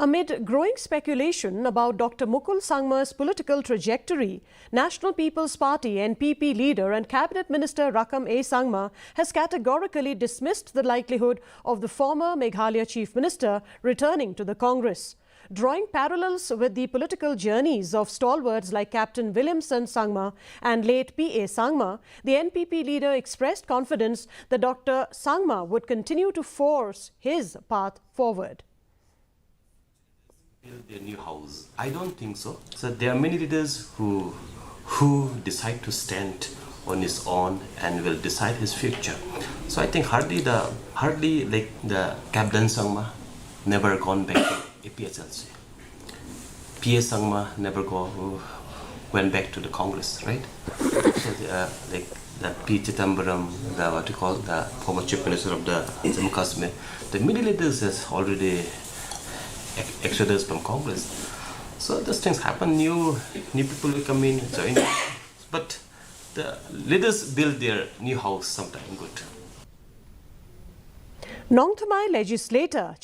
Amid growing speculation about Dr. Mukul Sangma'S political trajectory, National People's Party NPP leader and Cabinet Minister Rakam A. Sangma has categorically dismissed the likelihood of the former Meghalaya Chief Minister returning to the Congress. Drawing parallels with the political journeys of stalwarts like Captain Williamson Sangma and late P.A. Sangma, the NPP leader expressed confidence that Dr. Sangma would continue to force his path forward. Their new house. I don't think so. So there are many leaders who decide to stand on his own and will decide his future. So I think hardly like the Captain Sangma never gone back to APSLC. P.A. Sangma never went back to the Congress, right? So like the P. Chithambaram, the former Chief Minister of the Jammu Kashmir, the many leaders has already exodus from Congress. So these things happen, new people will come in, join. But the leaders build their new house sometime good. Nongthamai legislator